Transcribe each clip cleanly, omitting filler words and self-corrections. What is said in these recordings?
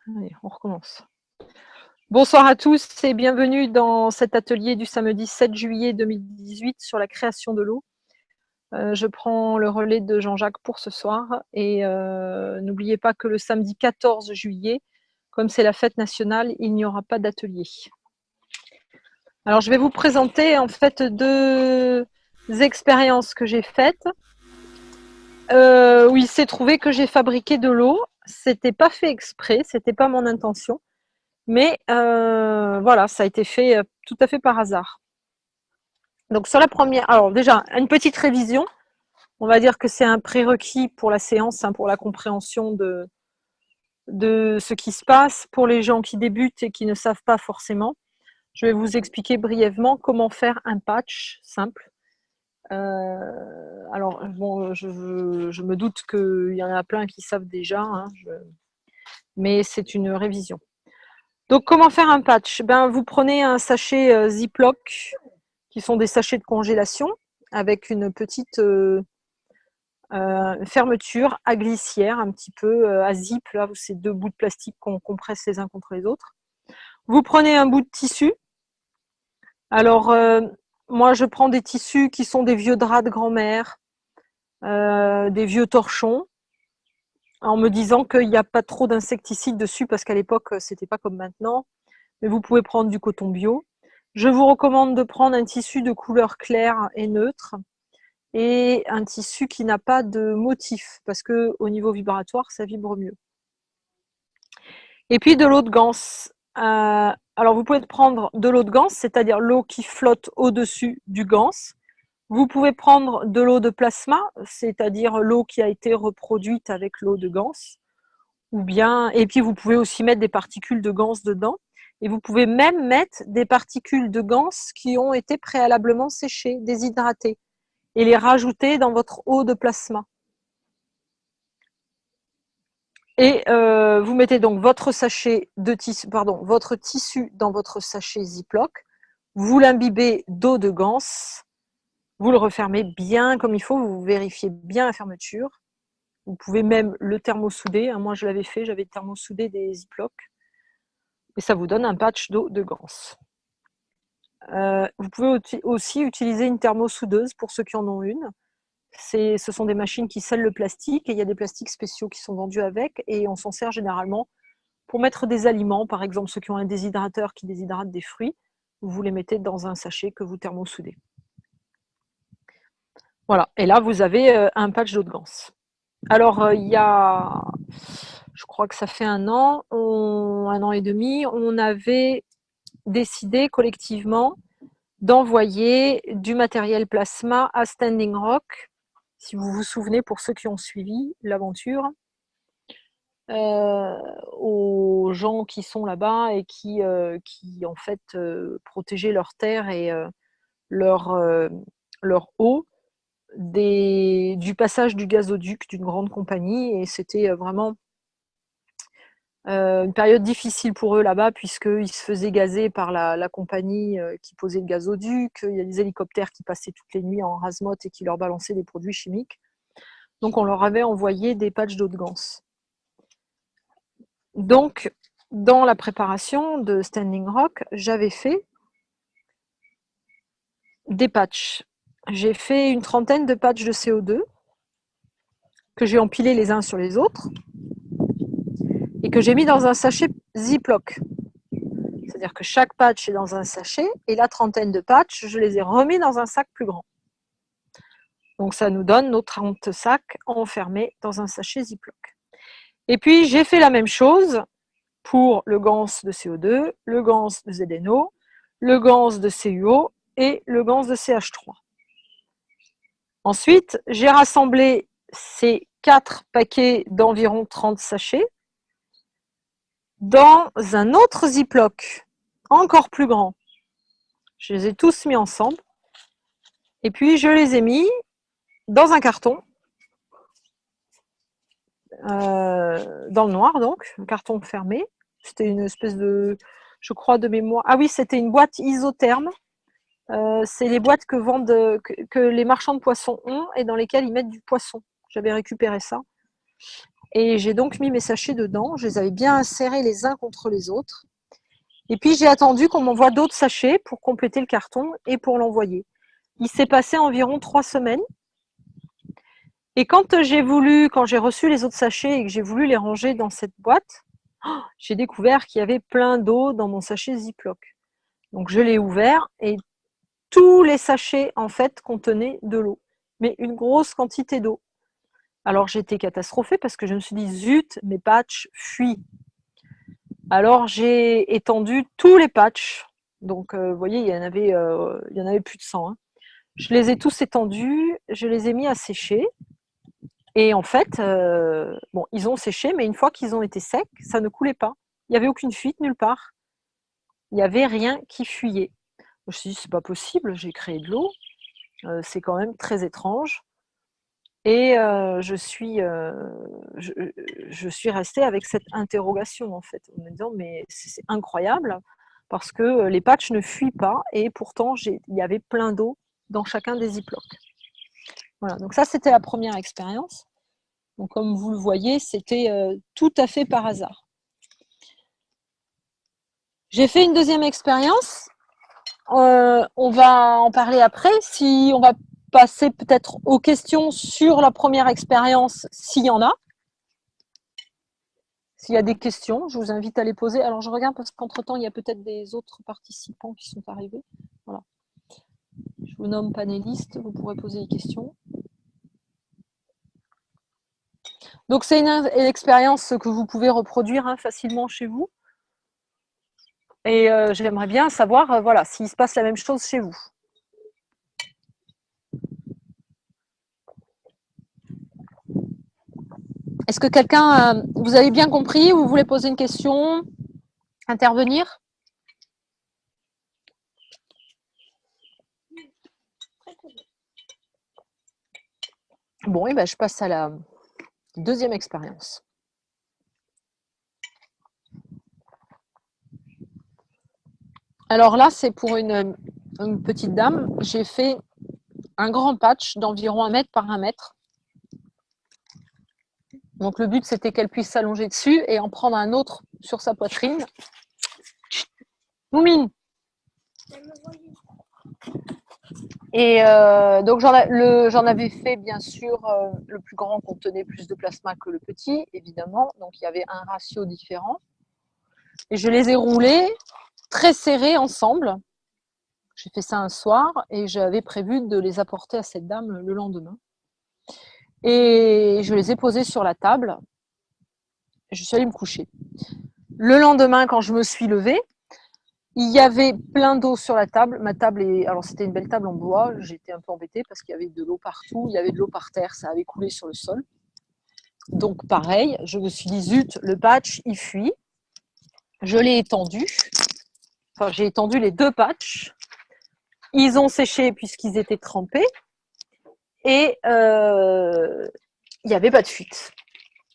Allez, on recommence. Bonsoir à tous et bienvenue dans cet atelier du samedi 7 juillet 2018 sur la création de l'eau. Je prends le relais de Jean-Jacques pour ce soir et n'oubliez pas que le samedi 14 juillet, comme c'est la fête nationale, il n'y aura pas d'atelier. Alors je vais vous présenter en fait deux expériences que j'ai faites où il s'est trouvé que j'ai fabriqué de l'eau. C'était pas fait exprès, c'était pas mon intention. Mais voilà, ça a été fait tout à fait par hasard. Donc sur la première, alors déjà, une petite révision. On va dire que c'est un prérequis pour la séance, pour la compréhension de ce qui se passe. Pour les gens qui débutent et qui ne savent pas forcément, je vais vous expliquer brièvement comment faire un patch simple. Alors, bon, je me doute qu'il y en a plein qui savent déjà, mais c'est une révision. Donc, comment faire un patch? Vous prenez un sachet Ziploc, qui sont des sachets de congélation, avec une petite fermeture à glissière, un petit peu à zip, là, c'est deux bouts de plastique qu'on compresse les uns contre les autres. Vous prenez un bout de tissu. Alors, moi, je prends des tissus qui sont des vieux draps de grand-mère, des vieux torchons, en me disant qu'il n'y a pas trop d'insecticides dessus, parce qu'à l'époque, c'était pas comme maintenant. Mais vous pouvez prendre du coton bio. Je vous recommande de prendre un tissu de couleur claire et neutre et un tissu qui n'a pas de motif parce que au niveau vibratoire, ça vibre mieux. Et puis de l'eau de ganse. Alors vous pouvez prendre de l'eau de ganse, c'est-à-dire l'eau qui flotte au-dessus du ganse. Vous pouvez prendre de l'eau de plasma, c'est-à-dire l'eau qui a été reproduite avec l'eau de ganse. Ou bien, et puis vous pouvez aussi mettre des particules de ganse dedans. Et vous pouvez même mettre des particules de ganse qui ont été préalablement séchées, déshydratées, et les rajouter dans votre eau de plasma. Et vous mettez donc votre sachet de tissu, votre tissu dans votre sachet Ziploc. Vous l'imbibez d'eau de ganse. Vous le refermez bien comme il faut. Vous vérifiez bien la fermeture. Vous pouvez même le thermosouder. Moi, je l'avais fait. J'avais thermosoudé des Ziploc. Et ça vous donne un patch d'eau de ganse. Vous pouvez aussi utiliser une thermosoudeuse pour ceux qui en ont une. Ce sont des machines qui scellent le plastique et il y a des plastiques spéciaux qui sont vendus avec et on s'en sert généralement pour mettre des aliments, par exemple ceux qui ont un déshydrateur qui déshydrate des fruits, vous les mettez dans un sachet que vous thermosoudez. Voilà, et là vous avez un patch d'eau de ganse. Alors il y a, je crois que ça fait un an et demi, on avait décidé collectivement d'envoyer du matériel plasma à Standing Rock, si vous vous souvenez pour ceux qui ont suivi l'aventure. Aux gens qui sont là-bas et qui en fait protégeaient leur terre et leur eau du passage du gazoduc d'une grande compagnie. Et c'était vraiment une période difficile pour eux là-bas puisqu'ils se faisaient gazer par la compagnie qui posait le gazoduc. Il y a des hélicoptères qui passaient toutes les nuits en rase-motte et qui leur balançaient des produits chimiques. Donc on leur avait envoyé des patchs d'eau de ganse. Donc, dans la préparation de Standing Rock, j'avais fait des patchs. J'ai fait une trentaine de patchs de CO2 que j'ai empilés les uns sur les autres et que j'ai mis dans un sachet Ziploc. C'est-à-dire que chaque patch est dans un sachet et la trentaine de patchs, je les ai remis dans un sac plus grand. Donc ça nous donne nos 30 sacs enfermés dans un sachet Ziploc. Et puis j'ai fait la même chose pour le ganse de CO2, le ganse de ZNO, le ganse de CuO et le ganse de CH3. Ensuite, j'ai rassemblé ces 4 paquets d'environ 30 sachets dans un autre Ziploc, encore plus grand. Je les ai tous mis ensemble et puis je les ai mis dans un carton, dans le noir donc, un carton fermé. C'était une espèce de, je crois, de mémoire. Ah oui, c'était une boîte isotherme. C'est les boîtes que les marchands de poissons ont et dans lesquelles ils mettent du poisson. J'avais récupéré ça. Et j'ai donc mis mes sachets dedans. Je les avais bien insérés les uns contre les autres. Et puis j'ai attendu qu'on m'envoie d'autres sachets pour compléter le carton et pour l'envoyer. Il s'est passé environ 3 semaines. Et quand j'ai reçu les autres sachets et que j'ai voulu les ranger dans cette boîte, j'ai découvert qu'il y avait plein d'eau dans mon sachet Ziploc. Donc je l'ai ouvert et tous les sachets en fait contenaient de l'eau, mais une grosse quantité d'eau. Alors j'étais catastrophée parce que je me suis dit zut, mes patchs fuient. Alors j'ai étendu tous les patchs. Donc vous voyez, il y en avait plus de 100. Hein. Je les ai tous étendus, je les ai mis à sécher. Et en fait, bon, ils ont séché, mais une fois qu'ils ont été secs, ça ne coulait pas. Il n'y avait aucune fuite nulle part. Il n'y avait rien qui fuyait. Je me suis dit, c'est pas possible, j'ai créé de l'eau. C'est quand même très étrange. Et je suis restée avec cette interrogation, en fait, en me disant, mais c'est incroyable, parce que les patchs ne fuient pas, et pourtant, il y avait plein d'eau dans chacun des ziplocs. Voilà, donc ça, c'était la première expérience. Donc, comme vous le voyez, c'était tout à fait par hasard. J'ai fait une deuxième expérience. On va en parler après. Si on va passer peut-être aux questions sur la première expérience, s'il y en a. S'il y a des questions, je vous invite à les poser. Alors, je regarde parce qu'entre-temps, il y a peut-être des autres participants qui sont arrivés. Voilà. Je vous nomme panéliste. Vous pourrez poser des questions. Donc, c'est une expérience que vous pouvez reproduire facilement chez vous. Et j'aimerais bien savoir voilà, s'il se passe la même chose chez vous. Est-ce que quelqu'un, vous avez bien compris, ou vous voulez poser une question, intervenir? Bon, et ben, je passe à la deuxième expérience. Alors là, c'est pour une petite dame. J'ai fait un grand patch d'environ 1 mètre par 1 mètre. Donc le but, c'était qu'elle puisse s'allonger dessus et en prendre un autre sur sa poitrine. Moumine. Et donc j'en avais fait bien sûr, le plus grand contenait plus de plasma que le petit, évidemment. Donc il y avait un ratio différent. Et je les ai roulés très serrés ensemble. J'ai fait ça un soir et j'avais prévu de les apporter à cette dame le lendemain. Et je les ai posés sur la table. Je suis allée me coucher. Le lendemain, quand je me suis levée, il y avait plein d'eau sur la table. Ma table alors c'était une belle table en bois. J'étais un peu embêtée parce qu'il y avait de l'eau partout. Il y avait de l'eau par terre. Ça avait coulé sur le sol. Donc pareil, je me suis dit zut, le patch, il fuit. Je l'ai étendu. Enfin, j'ai étendu les 2 patchs. Ils ont séché puisqu'ils étaient trempés. Et il n'y avait pas de fuite.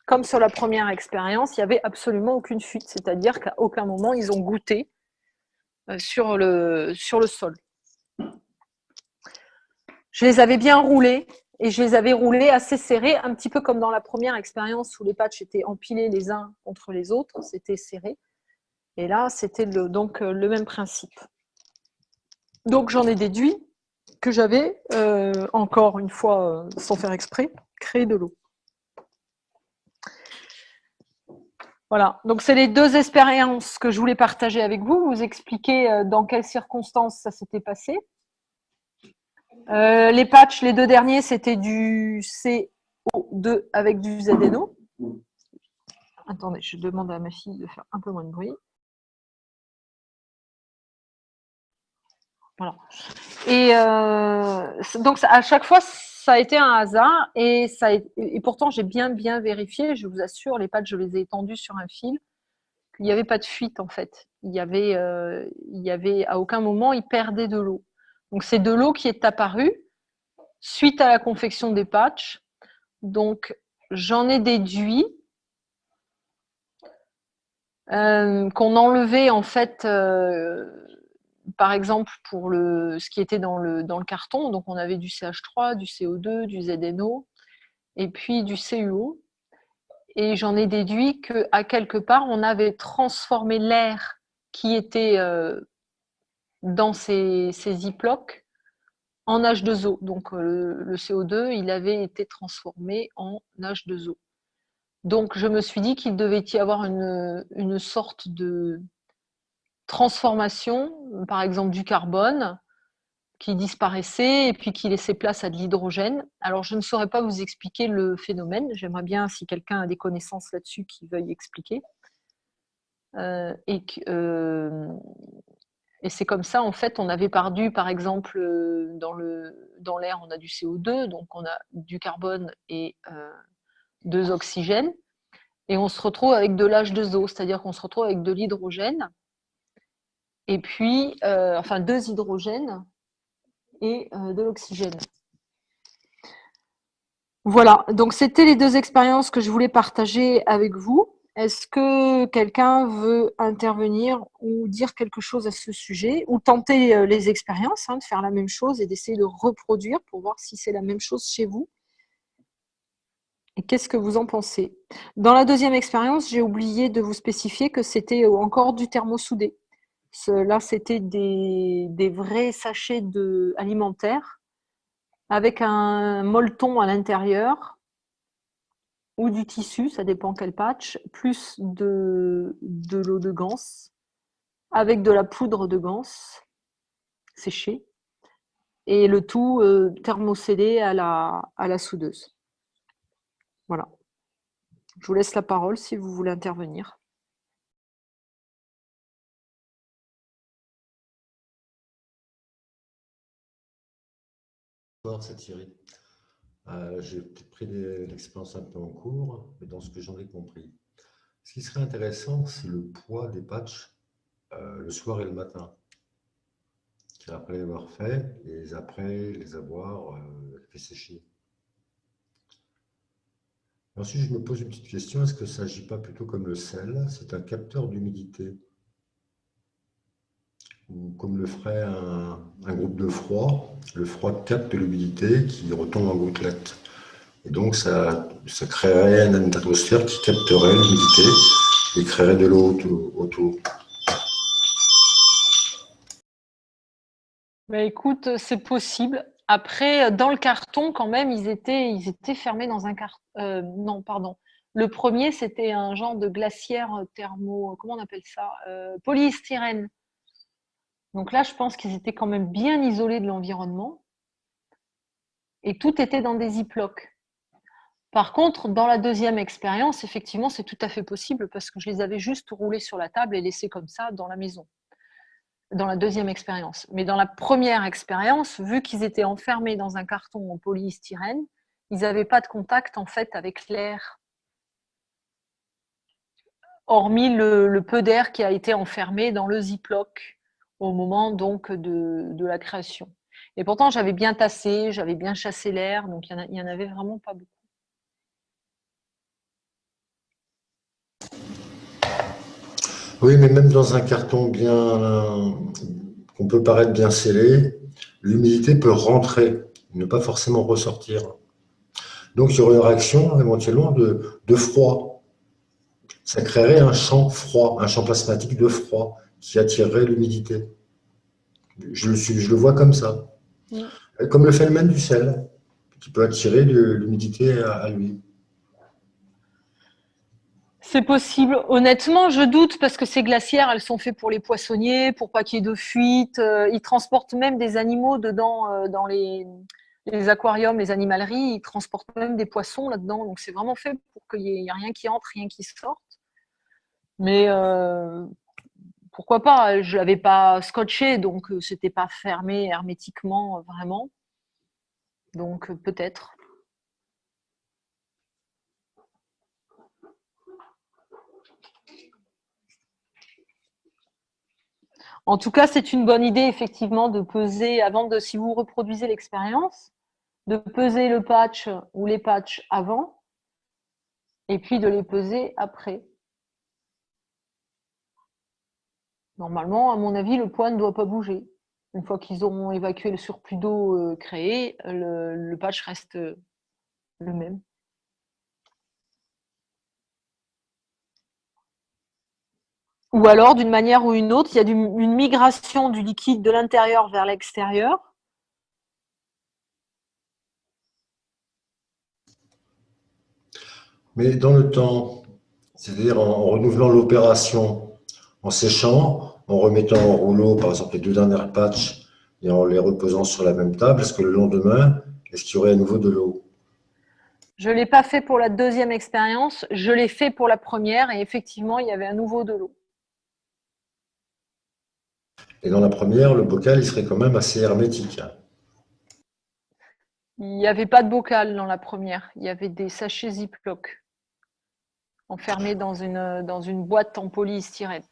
Comme sur la première expérience, il n'y avait absolument aucune fuite. C'est-à-dire qu'à aucun moment, ils ont goûté sur le sol. Je les avais bien roulés et je les avais roulés assez serrés, un petit peu comme dans la première expérience où les patchs étaient empilés les uns contre les autres, c'était serré. Et là, c'était donc le même principe. Donc j'en ai déduit que j'avais, encore une fois, sans faire exprès, créé de l'eau. Voilà, donc c'est les 2 expériences que je voulais partager avec vous, vous expliquer dans quelles circonstances ça s'était passé. Les patchs, les 2 derniers, c'était du CO2 avec du ZNO. Attendez, je demande à ma fille de faire un peu moins de bruit. Voilà. Et donc à chaque fois, ça a été un hasard et pourtant j'ai bien vérifié. Je vous assure, les patchs, je les ai étendus sur un fil. Il n'y avait pas de fuite en fait. Il y avait à aucun moment il perdait de l'eau. Donc c'est de l'eau qui est apparue suite à la confection des patchs. Donc j'en ai déduit qu'on enlevait en fait, par exemple pour ce qui était dans le carton. Donc on avait du CH3, du CO2, du ZNO et puis du CuO. et j'en ai déduit qu'à quelque part, on avait transformé l'air qui était dans ces ziplocs en H2O. Donc le CO2, il avait été transformé en H2O. Donc je me suis dit qu'il devait y avoir une sorte de transformation, par exemple du carbone, qui disparaissait et puis qui laissait place à de l'hydrogène. Alors je ne saurais pas vous expliquer le phénomène. J'aimerais bien, si quelqu'un a des connaissances là-dessus, qu'il veuille expliquer. Et c'est comme ça, en fait, on avait perdu, par exemple, dans l'air, on a du CO2, donc on a du carbone et 2 oxygènes, et on se retrouve avec de l'H2O, c'est-à-dire qu'on se retrouve avec de l'hydrogène, et puis, enfin 2 hydrogènes et de l'oxygène. Voilà, donc c'était les 2 expériences que je voulais partager avec vous. Est-ce que quelqu'un veut intervenir ou dire quelque chose à ce sujet, ou tenter les expériences, de faire la même chose et d'essayer de reproduire pour voir si c'est la même chose chez vous? Et qu'est-ce que vous en pensez? Dans la deuxième expérience, j'ai oublié de vous spécifier que c'était encore du thermosoudé. Là, c'était des vrais sachets alimentaires avec un molleton à l'intérieur ou du tissu, ça dépend quel patch, plus de l'eau de ganse, avec de la poudre de ganse séchée, et le tout thermocédé à la soudeuse. Voilà. Je vous laisse la parole si vous voulez intervenir. Bonsoir, c'est Thierry. J'ai peut-être pris l'expérience un peu en cours, mais dans ce que j'en ai compris. Ce qui serait intéressant, c'est le poids des patchs le soir et le matin. Après les avoir fait et après les avoir fait sécher. Ensuite, je me pose une petite question, est-ce que ça n'agit pas plutôt comme le sel? C'est un capteur d'humidité, ou comme le ferait un groupe de froid. Le froid capte l'humidité qui retombe en gouttelettes. Et donc, ça créerait une atmosphère qui capterait l'humidité et créerait de l'eau autour. Bah, écoute, c'est possible. Après, dans le carton, quand même, ils étaient fermés dans un carton. Non, pardon. Le premier, c'était un genre de glacière thermo, comment on appelle ça? Polystyrène. Donc là, je pense qu'ils étaient quand même bien isolés de l'environnement et tout était dans des ziplocs. Par contre, dans la deuxième expérience, effectivement, c'est tout à fait possible parce que je les avais juste roulés sur la table et laissés comme ça dans la maison. Dans la deuxième expérience. Mais dans la première expérience, vu qu'ils étaient enfermés dans un carton en polystyrène, ils n'avaient pas de contact en fait avec l'air, hormis le peu d'air qui a été enfermé dans le ziploc au moment donc de la création. Et pourtant, j'avais bien tassé, j'avais bien chassé l'air, donc il y en avait vraiment pas beaucoup. Oui, mais même dans un carton bien qu'on peut paraître bien scellé, l'humidité peut rentrer, ne pas forcément ressortir. Donc il y aurait une réaction éventuellement de froid. Ça créerait un champ froid, un champ plasmatique de froid qui attirerait l'humidité. Je le vois comme ça. Mm. Comme le phénomène du sel, qui peut attirer l'humidité à lui. C'est possible. Honnêtement, je doute parce que ces glacières, elles sont faites pour les poissonniers, pour pas qu'il y ait de fuite. Ils transportent même des animaux dedans dans les aquariums, les animaleries. Ils transportent même des poissons là-dedans. Donc c'est vraiment fait pour qu'il y ait rien qui entre, rien qui sorte. Mais pourquoi pas? Je l'avais pas scotché, donc c'était pas fermé hermétiquement vraiment. Donc peut-être. En tout cas, c'est une bonne idée effectivement de peser si vous reproduisez l'expérience, de peser le patch ou les patchs avant et puis de les peser après. Normalement, à mon avis, le poids ne doit pas bouger. Une fois qu'ils auront évacué le surplus d'eau créé, le patch reste le même. Ou alors, d'une manière ou une autre, il y a une migration du liquide de l'intérieur vers l'extérieur. Mais dans le temps, c'est-à-dire en renouvelant l'opération, en séchant, en remettant en rouleau, par exemple, les 2 dernières patchs et en les reposant sur la même table, est-ce que le lendemain, est-ce qu'il y aurait à nouveau de l'eau? Je ne l'ai pas fait pour la deuxième expérience, je l'ai fait pour la première et effectivement, il y avait à nouveau de l'eau. Et dans la première, le bocal, il serait quand même assez hermétique. Il n'y avait pas de bocal dans la première, il y avait des sachets Ziploc enfermés dans une boîte en polystyrène.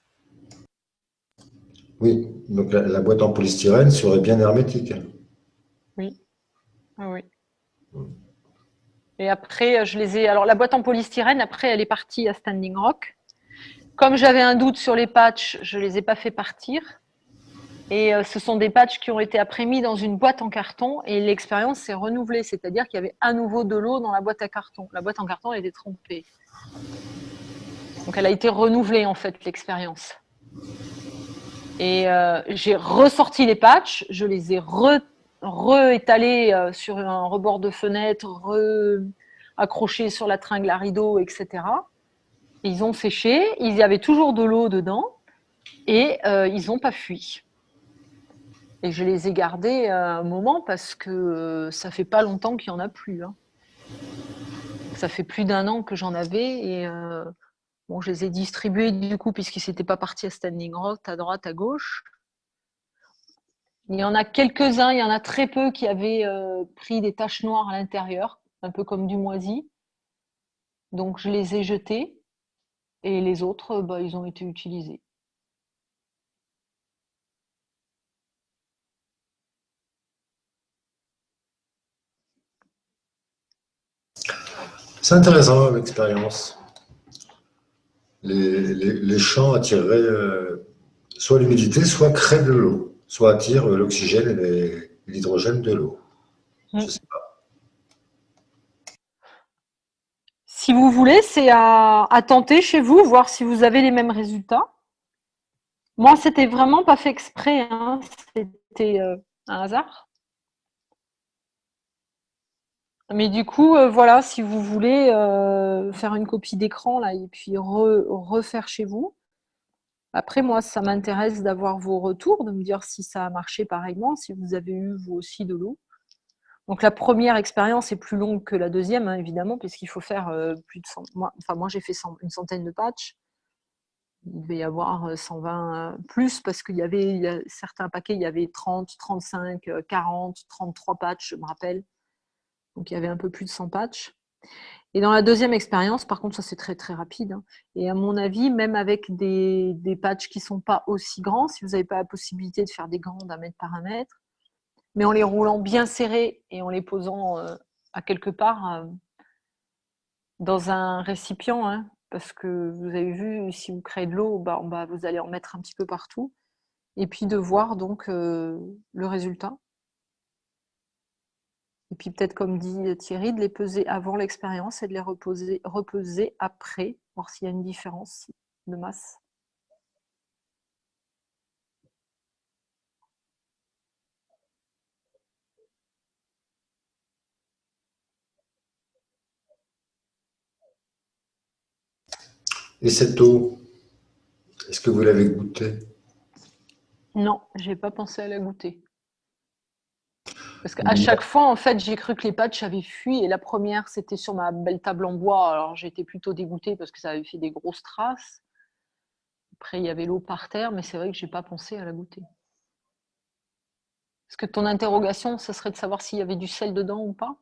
Oui, donc la boîte en polystyrène serait bien hermétique. Oui, oui. Et après, je les ai. Alors, la boîte en polystyrène, après, elle est partie à Standing Rock. Comme j'avais un doute sur les patchs, je ne les ai pas fait partir. Et ce sont des patchs qui ont été après mis dans une boîte en carton et l'expérience s'est renouvelée. C'est-à-dire qu'il y avait à nouveau de l'eau dans la boîte à carton. La boîte en carton, elle était trempée. Donc, elle a été renouvelée, en fait, l'expérience. Et j'ai ressorti les patchs, je les ai réétalés sur un rebord de fenêtre, accrochés sur la tringle à rideau, etc. Ils ont séché, il y avait toujours de l'eau dedans et ils n'ont pas fui. Et je les ai gardés un moment parce que ça fait pas longtemps qu'il n'y en a plus. Hein. Ça fait plus d'1 an que j'en avais et bon, je les ai distribués du coup puisqu'ils n'étaient pas partis à Standing Rock, à droite, à gauche. Il y en a quelques-uns, il y en a très peu qui avaient pris des taches noires à l'intérieur, un peu comme du moisi. Donc je les ai jetés et les autres, bah, ils ont été utilisés. C'est intéressant l'expérience. Les champs attireraient soit l'humidité, soit créent de l'eau, soit attirent l'oxygène et l'hydrogène de l'eau. Je sais pas. Si vous voulez, c'est à tenter chez vous, voir si vous avez les mêmes résultats. Moi, c'était vraiment pas fait exprès, hein. C'était un hasard. Mais du coup, voilà, si vous voulez faire une copie d'écran là et puis refaire chez vous. Après, moi, ça m'intéresse d'avoir vos retours, de me dire si ça a marché pareillement, si vous avez eu vous aussi de l'eau. Donc la première expérience est plus longue que la deuxième, hein, évidemment, puisqu'il faut faire plus de 100. Moi j'ai fait une centaine de patchs. Il devait y avoir 120 plus parce qu'il y avait certains paquets, il y avait 30, 35, 40, 33 patchs, je me rappelle. Donc il y avait un peu plus de 100 patchs. Et dans la deuxième expérience, par contre, ça c'est très très rapide. Hein. Et à mon avis, même avec des patchs qui ne sont pas aussi grands, si vous n'avez pas la possibilité de faire des grands d'1 mètre par 1 mètre, mais en les roulant bien serrés et en les posant à quelque part dans un récipient, hein, parce que vous avez vu, si vous créez de l'eau, bah, vous allez en mettre un petit peu partout, et puis de voir donc le résultat. Et puis peut-être, comme dit Thierry, de les peser avant l'expérience et de les repeser après, voir s'il y a une différence de masse. Et cette eau, est-ce que vous l'avez goûtée? Non, j'ai pas pensé à la goûter. Parce qu'à chaque fois, en fait, j'ai cru que les patchs avaient fui. Et la première, c'était sur ma belle table en bois. Alors, j'étais plutôt dégoûtée parce que ça avait fait des grosses traces. Après, il y avait l'eau par terre, mais c'est vrai que j'ai pas pensé à la goûter. Est-ce que ton interrogation, ça serait de savoir s'il y avait du sel dedans ou pas?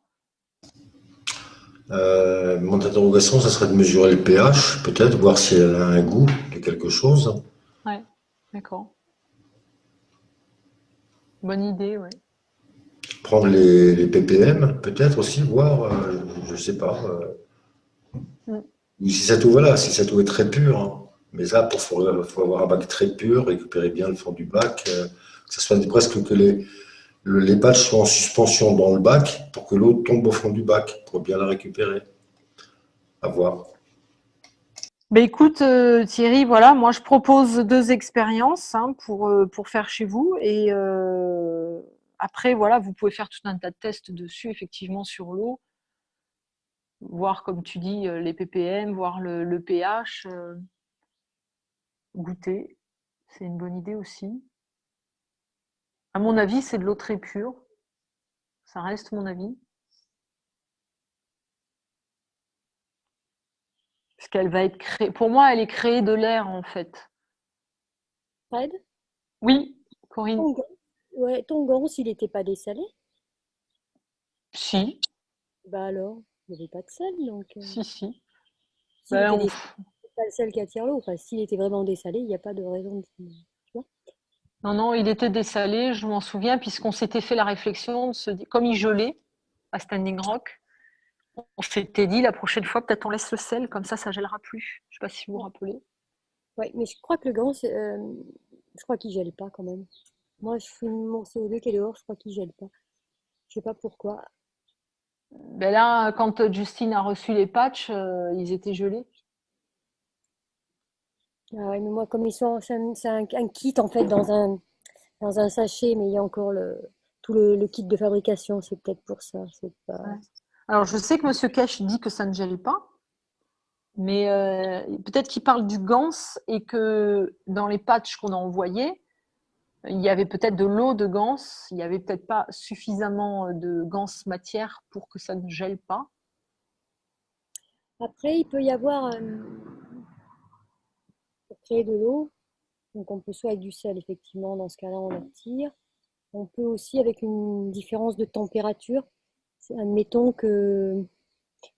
Mon interrogation, ça serait de mesurer le pH, peut-être, voir si elle a un goût de quelque chose. Ouais, d'accord. Bonne idée, ouais. Prendre les ppm, peut-être aussi, voir, je ne sais pas. Mm. Ou si cette eau, voilà, si cette eau est très pure. Hein. Mais là, faut avoir un bac très pur, récupérer bien le fond du bac, que ce soit presque que les patchs soient en suspension dans le bac pour que l'eau tombe au fond du bac, pour bien la récupérer. À voir. Ben écoute, Thierry, voilà, moi je propose 2 expériences, hein, pour faire chez vous et après voilà, vous pouvez faire tout un tas de tests dessus effectivement sur l'eau, voir comme tu dis, les ppm, voir le pH, goûter. C'est une bonne idée aussi. À mon avis, c'est de l'eau très pure, ça reste mon avis. Parce qu'elle va être créée pour moi, elle est créée de l'air en fait. Fred, Oui, Corinne? ton, ouais, ton gans, s'il n'était pas dessalé, Si, bah alors, il n'y avait pas de sel, donc si, si. s'il Ben était on dessalé, c'est pas le sel qui attire l'eau. Enfin, s'il était vraiment dessalé, il n'y a pas de raison de. Tu vois. Non, non, il était dessalé, je m'en souviens, puisqu'on s'était fait la réflexion de comme il gelait à Standing Rock, on s'était dit la prochaine fois, peut-être on laisse le sel, comme ça gèlera plus. Je sais pas si vous vous rappelez. Ouais, mais je crois que le gant, je crois qu'il gèle pas quand même. Moi, je fume mon CO2 qui est dehors, je crois qu'il gèle pas. Je sais pas pourquoi. Ben là, quand Justine a reçu les patchs, ils étaient gelés. Ah ouais, mais moi, comme ils sont, c'est un kit en fait dans un sachet, mais il y a encore tout le kit de fabrication. C'est peut-être pour ça. C'est pas. Ouais. Alors, je sais que Monsieur Cash dit que ça ne gèle pas, mais peut-être qu'il parle du gans et que dans les patchs qu'on a envoyés, il y avait peut-être de l'eau de gans, il n'y avait peut-être pas suffisamment de gans matière pour que ça ne gèle pas. Après, il peut y avoir pour créer de l'eau. Donc, on peut soit avec du sel, effectivement, dans ce cas-là, on la retire. On peut aussi avec une différence de température. Admettons que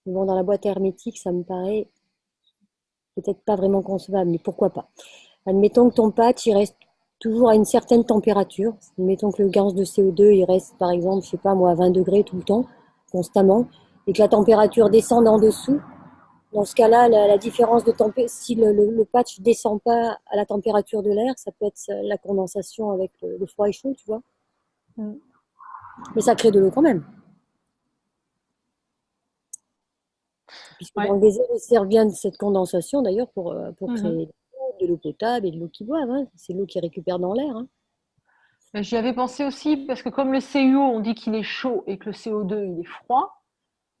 bon, dans la boîte hermétique, ça me paraît peut-être pas vraiment concevable, mais pourquoi pas. Admettons que ton patch, il reste toujours à une certaine température. Admettons que le gaz de CO2, il reste par exemple, je sais pas moi, à 20 degrés tout le temps, constamment, et que la température descende en dessous. Dans ce cas-là, la différence de température, si le patch descend pas à la température de l'air, ça peut être la condensation avec le froid et chaud, tu vois. Mm. Mais ça crée de l'eau quand même. Puisque dans Ouais. le désert, ils servent bien de cette condensation d'ailleurs pour Mhm. créer de l'eau potable et de l'eau qu'ils boivent. Hein. C'est l'eau qu'ils récupèrent dans l'air. Hein. J'y avais pensé aussi parce que comme le CuO, on dit qu'il est chaud et que le CO2, il est froid,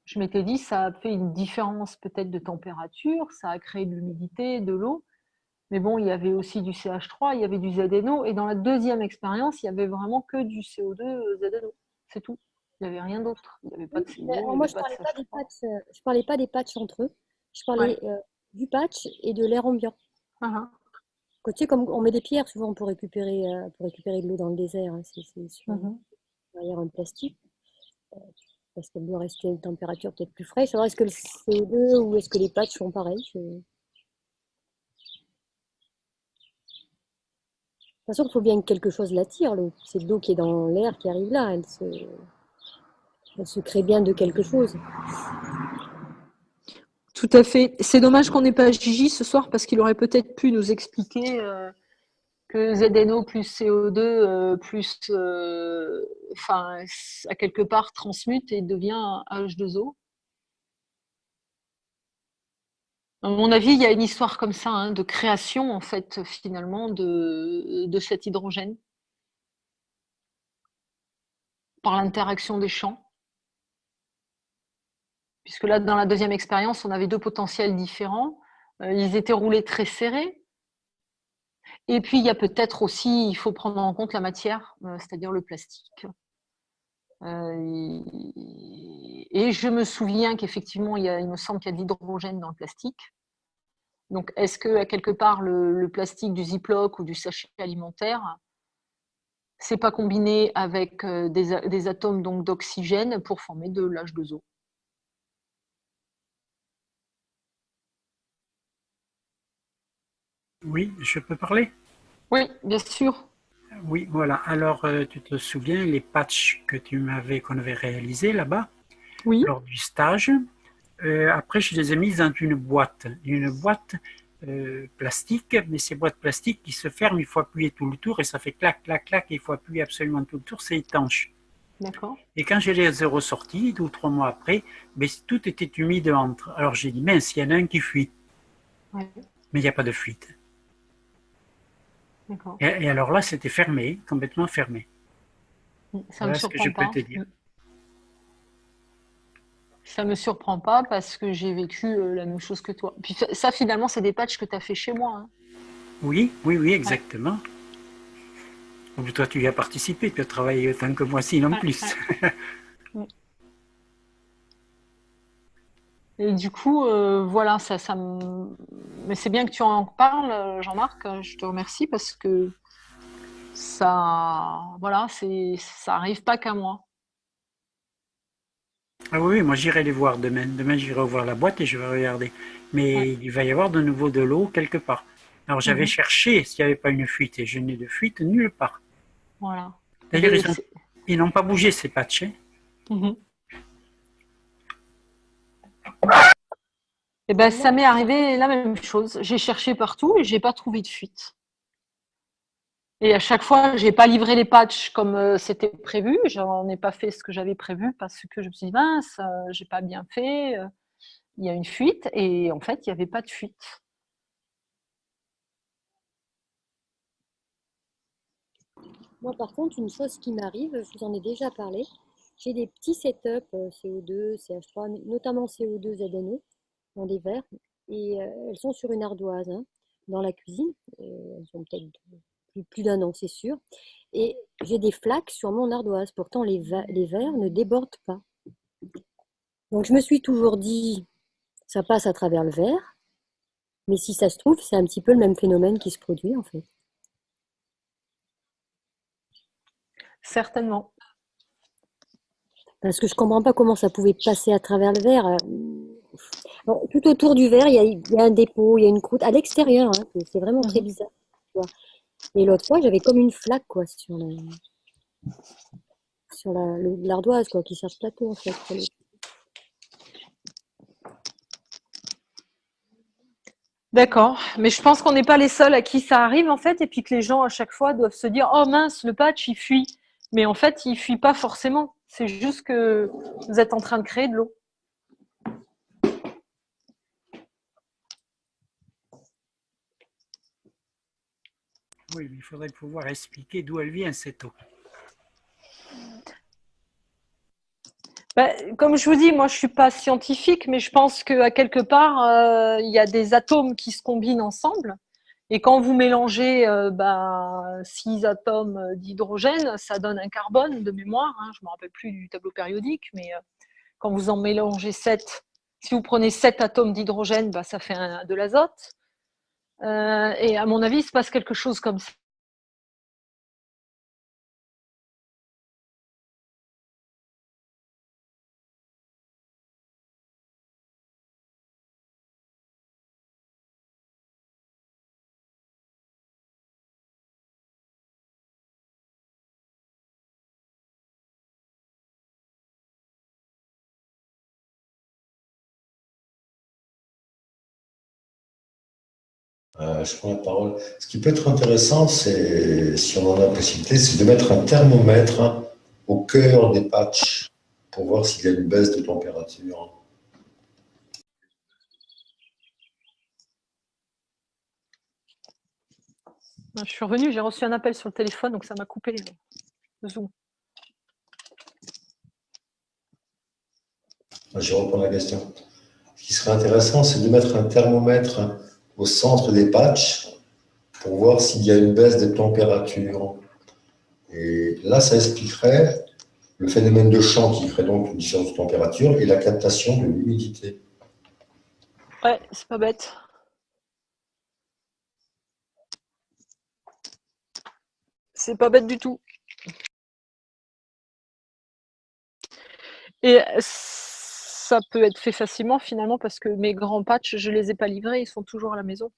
je m'étais dit ça a fait une différence peut-être de température, ça a créé de l'humidité, de l'eau. Mais bon, il y avait aussi du CH3, il y avait du ZNO. Et dans la deuxième expérience, il y avait vraiment que du CO2 ZNO. C'est tout. Il n'y avait rien d'autre. Il n'y avait pas de Mais CuO, il alors n'y moi, avait je pas de parlais pas des CH3. patchs, je parlais pas des patchs entre eux. Je Ouais. parlais du patch et de l'air ambiant. Uh-huh. Quand, tu sais, comme on met des pierres souvent pour récupérer de l'eau dans le désert, hein, Mhm. derrière un plastique, parce qu'elle doit rester à une température peut-être plus fraîche. Alors, est-ce que le CO2 ou est-ce que les patchs sont pareils? De toute façon, il faut bien que quelque chose l'attire, l'eau. C'est de l'eau qui est dans l'air qui arrive là. Elle se crée bien de quelque chose. Tout à fait. C'est dommage qu'on n'ait pas Gigi ce soir parce qu'il aurait peut-être pu nous expliquer que ZNO plus CO2 plus, enfin, à quelque part transmute et devient H2O. À mon avis, il y a une histoire comme ça, hein, de création en fait finalement de cet hydrogène par l'interaction des champs. Puisque là, dans la deuxième expérience, on avait deux potentiels différents. Ils étaient roulés très serrés. Et puis, il y a peut-être aussi, il faut prendre en compte la matière, c'est-à-dire le plastique. Et je me souviens qu'effectivement, il me semble qu'il y a de l'hydrogène dans le plastique. Donc, est-ce que à quelque part le plastique du Ziploc ou du sachet alimentaire, c'est pas combiné avec des atomes donc d'oxygène pour former de l'H2O? Oui, je peux parler? Oui, bien sûr. Oui, voilà. Alors, tu te souviens les patchs qu'on avait réalisés là-bas Oui. lors du stage. Après, je les ai mis dans une boîte plastique, mais ces boîtes plastiques qui se ferment, il faut appuyer tout le tour et ça fait clac, clac, clac, et il faut appuyer absolument tout le tour, c'est étanche. D'accord. Et quand je les ai ressortis, 2 ou 3 mois après, mais tout était humide entre. Alors j'ai dit, mince, il y en a un qui fuit. Ouais, mais il n'y a pas de fuite. d'accord. Et alors là, c'était fermé, complètement fermé. Ça me Voilà ce que je surprend peux pas. te dire. Ça me surprend pas parce que j'ai vécu la même chose que toi. Puis ça, finalement, c'est des patchs que tu as fait chez moi, hein. Oui, oui, oui, Ouais, exactement. Ou toi, tu y as participé, tu as travaillé autant que moi, sinon ouais, plus. ouais. Mm. Et du coup, voilà, mais c'est bien que tu en parles, Jean-Marc. Je te remercie parce que voilà, ça arrive pas qu'à moi. Ah oui, moi j'irai les voir demain. Demain, j'irai voir la boîte et je vais regarder. Ouais. Mais il va y avoir de nouveau de l'eau quelque part. Alors j'avais Mhm. cherché s'il n'y avait pas une fuite et je n'ai de fuite nulle part. Voilà. Eh D'ailleurs, ben, ils n'ont pas bougé ces patchs, hein. Mhm. Eh ben, ça Moi, m'est arrivé la même chose. J'ai cherché partout et j'ai pas trouvé de fuite. Et à chaque fois, j'ai pas livré les patchs comme c'était prévu. J'en ai pas fait ce que j'avais prévu parce que je me suis dit mince, j'ai pas bien fait. Il y a une fuite et en fait, il y avait pas de fuite. moi, par contre, une chose qui m'arrive, je vous en ai déjà parlé, j'ai des petits setups CO2, CH3, notamment CO2 ZNO, dans des verres, et elles sont sur une ardoise, hein, dans la cuisine. Elles ont peut-être plus d'un an, c'est sûr. Et j'ai des flaques sur mon ardoise. Pourtant, les verres ne débordent pas. Donc, je me suis toujours dit, ça passe à travers le verre, mais si ça se trouve, c'est un petit peu le même phénomène qui se produit, en fait. Certainement. Parce que je comprends pas comment ça pouvait passer à travers le verre. Bon, tout autour du verre, il y a un dépôt, il y a une croûte. À l'extérieur, hein, c'est vraiment très Mhm. bizarre. Tu vois. Et l'autre fois, j'avais comme une flaque quoi, sur l'ardoise quoi, qui sert de plateau en fait. D'accord. Mais je pense qu'on n'est pas les seuls à qui ça arrive en fait, et puis que les gens à chaque fois doivent se dire oh mince, le patch il fuit. Mais en fait, il fuit pas forcément. C'est juste que vous êtes en train de créer de l'eau. Oui, mais il faudrait pouvoir expliquer d'où elle vient cette eau. Comme je vous dis, moi je suis pas scientifique, mais je pense qu'à quelque part, il y a des atomes qui se combinent ensemble. Et quand vous mélangez 6 atomes d'hydrogène, ça donne un carbone de mémoire, hein, je ne me rappelle plus du tableau périodique, mais quand vous en mélangez 7, si vous prenez 7 atomes d'hydrogène, ça fait de l'azote. Et à mon avis, il se passe quelque chose comme ça. Je prends la parole. Ce qui peut être intéressant, c'est, si on en a la possibilité, c'est de mettre un thermomètre au cœur des patchs pour voir s'il y a une baisse de température. Je suis revenue, j'ai reçu un appel sur le téléphone, donc ça m'a coupé le Zoom. Je reprends la question. Ce qui serait intéressant, c'est de mettre un thermomètre au centre des patchs pour voir s'il y a une baisse de température. Et là, ça expliquerait le phénomène de champ qui ferait donc une différence de température et la captation de l'humidité. Ouais, c'est pas bête. C'est pas bête du tout. Et ça peut être fait facilement finalement parce que mes grands patchs, je les ai pas livrés, ils sont toujours à la maison.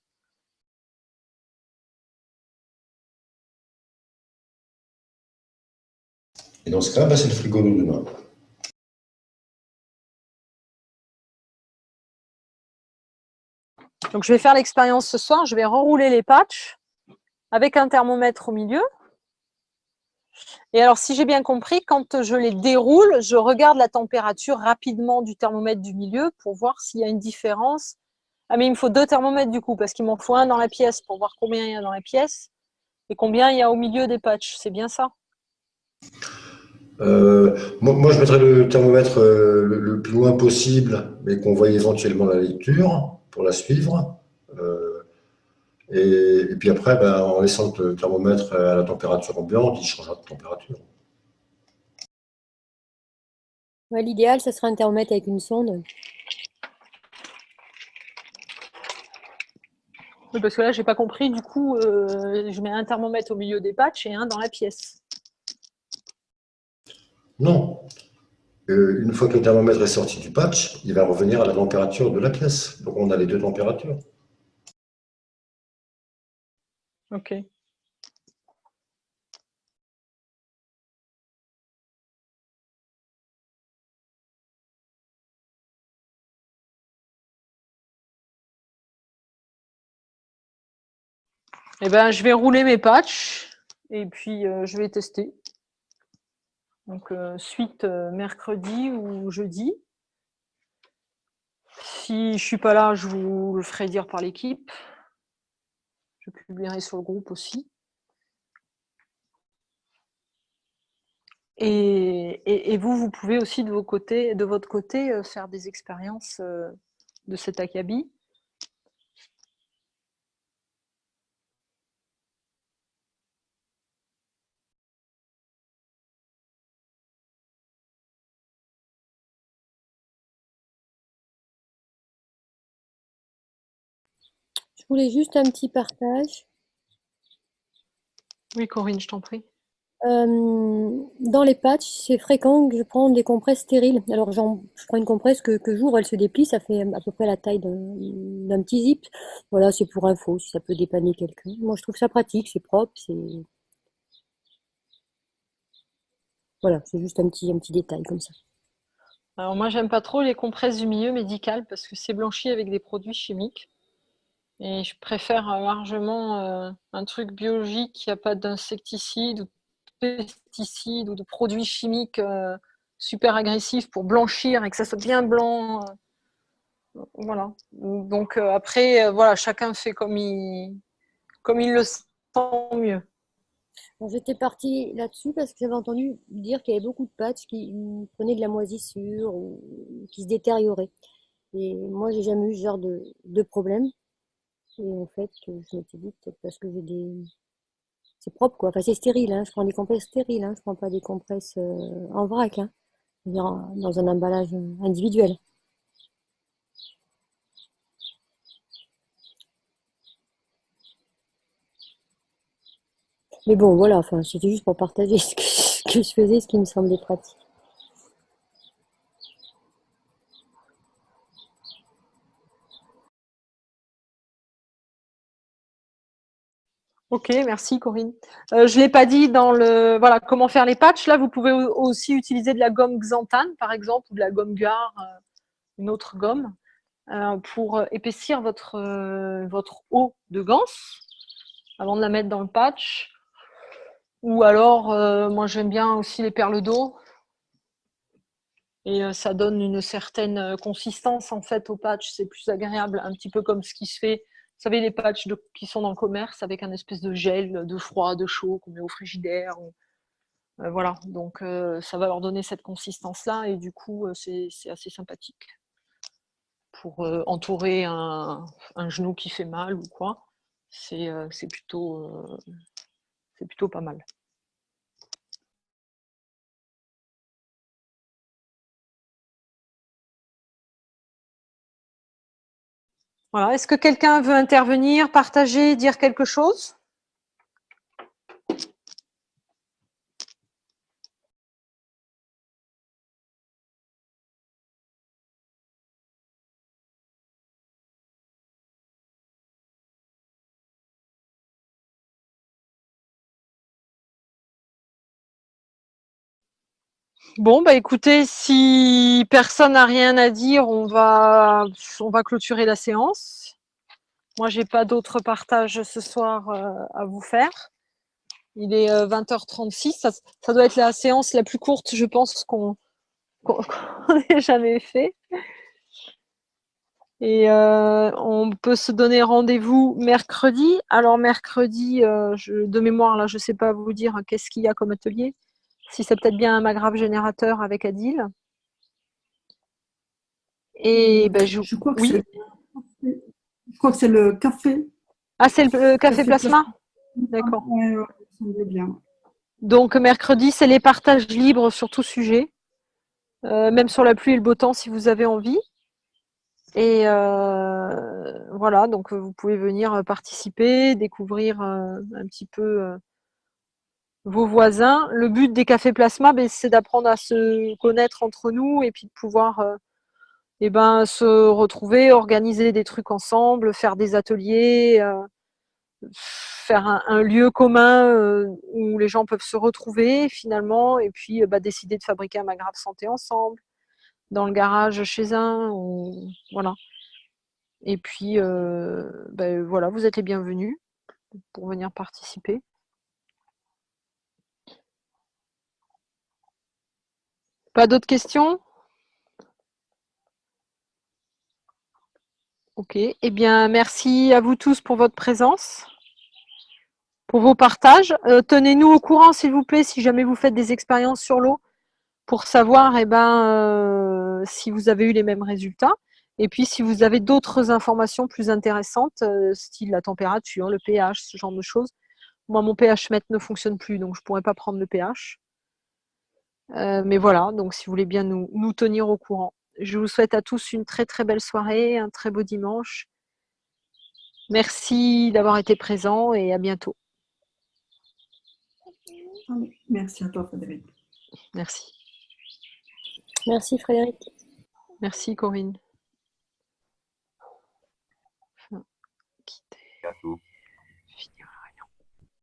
Et dans ce cas, c'est le frigo de demain. Donc je vais faire l'expérience ce soir, je vais renrouler les patchs avec un thermomètre au milieu. Et alors si j'ai bien compris, quand je les déroule, je regarde la température rapidement du thermomètre du milieu pour voir s'il y a une différence Ah, mais il me faut 2 thermomètres du coup, parce qu'il m'en faut un dans la pièce pour voir combien il y a dans la pièce et combien il y a au milieu des patchs. C'est bien ça? Moi, je mettrais le thermomètre le plus loin possible, mais qu'on voit éventuellement la lecture pour la suivre. Euh, et puis après, ben, en laissant le thermomètre à la température ambiante, il changera de température. Ouais, l'idéal, ça serait un thermomètre avec une sonde. Oui, parce que là, j'ai pas compris. Du coup, je mets un thermomètre au milieu des patchs et un dans la pièce. Non. Une fois que le thermomètre est sorti du patch, il va revenir à la température de la pièce. Donc on a les deux températures. Ok. Eh ben, je vais rouler mes patchs et puis je vais tester. Donc, suite mercredi ou jeudi. Si je suis pas là, je vous le ferai dire par l'équipe. Je publierai sur le groupe aussi. Et vous, vous pouvez aussi de votre côté, faire des expériences de cet acabit. Je voulais juste un petit partage. Oui, Corinne, je t'en prie. Dans les patchs, c'est fréquent que je prends des compresses stériles. Alors, je prends une compresse que j'ouvre, elle se déplie, ça fait à peu près la taille d'un petit zip. Voilà, c'est pour info, si ça peut dépanner quelqu'un. Moi, je trouve ça pratique, c'est propre, voilà, c'est juste un petit détail comme ça. Alors moi, j'aime pas trop les compresses du milieu médical parce que c'est blanchi avec des produits chimiques. Et je préfère largement un truc biologique qui n'a pas d'insecticides ou de pesticides ou de produits chimiques super agressifs pour blanchir et que ça soit bien blanc. Voilà. Donc après, voilà, chacun fait comme il le sent mieux. Bon, j'étais partie là-dessus parce que j'avais entendu dire qu'il y avait beaucoup de patchs qui prenaient de la moisissure ou qui se détérioraient. Et moi, j'ai jamais eu ce genre de problème. Et en fait, je m'étais dit peut-être parce que j'ai des... C'est propre, quoi. Enfin, c'est stérile, hein. Je prends des compresses stériles, hein. Je prends pas des compresses en vrac, hein. Je veux dire, dans un emballage individuel. Mais bon, voilà, enfin, c'était juste pour partager ce que je faisais, ce qui me semblait pratique. Ok, merci Corinne. Je l'ai pas dit dans le voilà comment faire les patchs. Là, vous pouvez aussi utiliser de la gomme xanthane, par exemple, ou de la gomme Gare, une autre gomme, pour épaissir votre eau de ganse avant de la mettre dans le patch. Ou alors, moi j'aime bien aussi les perles d'eau. Et ça donne une certaine consistance en fait au patch. C'est plus agréable, un petit peu comme ce qui se fait. Vous savez, les patchs qui sont dans le commerce avec un espèce de gel, de froid, de chaud qu'on met au frigidaire. Voilà, donc ça va leur donner cette consistance-là et du coup, c'est assez sympathique pour entourer un genou qui fait mal ou quoi. C'est plutôt pas mal. Voilà. Est-ce que quelqu'un veut intervenir, partager, dire quelque chose? Bon, bah écoutez, si personne n'a rien à dire, on va clôturer la séance. Moi, j'ai pas d'autres partages ce soir à vous faire. Il est 20h36. Ça doit être la séance la plus courte, je pense, qu'on ait jamais fait. Et on peut se donner rendez-vous mercredi. Alors mercredi, de mémoire, là, je ne sais pas vous dire qu'est-ce qu'il y a comme atelier. Si c'est peut-être bien un maghrave générateur avec Adil. Et ben, Je crois que oui. c'est le café. Ah, c'est le café plasma. D'accord. Ouais, ça me semblait bien. Donc mercredi, c'est les partages libres sur tout sujet, même sur la pluie et le beau temps si vous avez envie. Et voilà, donc vous pouvez venir participer, découvrir un petit peu vos voisins. Le but des cafés plasma, c'est d'apprendre à se connaître entre nous et puis de pouvoir se retrouver, organiser des trucs ensemble, faire des ateliers, faire un lieu commun où les gens peuvent se retrouver finalement et puis décider de fabriquer un maghrave santé ensemble, dans le garage chez un, ou voilà. Et puis voilà, vous êtes les bienvenus pour venir participer. Pas d'autres questions? Ok, eh bien merci à vous tous pour votre présence, pour vos partages. Tenez-nous au courant s'il vous plaît si jamais vous faites des expériences sur l'eau pour savoir si vous avez eu les mêmes résultats. Et puis si vous avez d'autres informations plus intéressantes, style la température, le pH, ce genre de choses. Moi, mon pH mètre ne fonctionne plus, donc je ne pourrais pas prendre le pH. Mais voilà, donc si vous voulez bien nous tenir au courant. Je vous souhaite à tous une très très belle soirée, un très beau dimanche. Merci d'avoir été présents et à bientôt. Merci à toi, Frédéric. Merci. Merci Frédéric. Merci Corinne. À tout.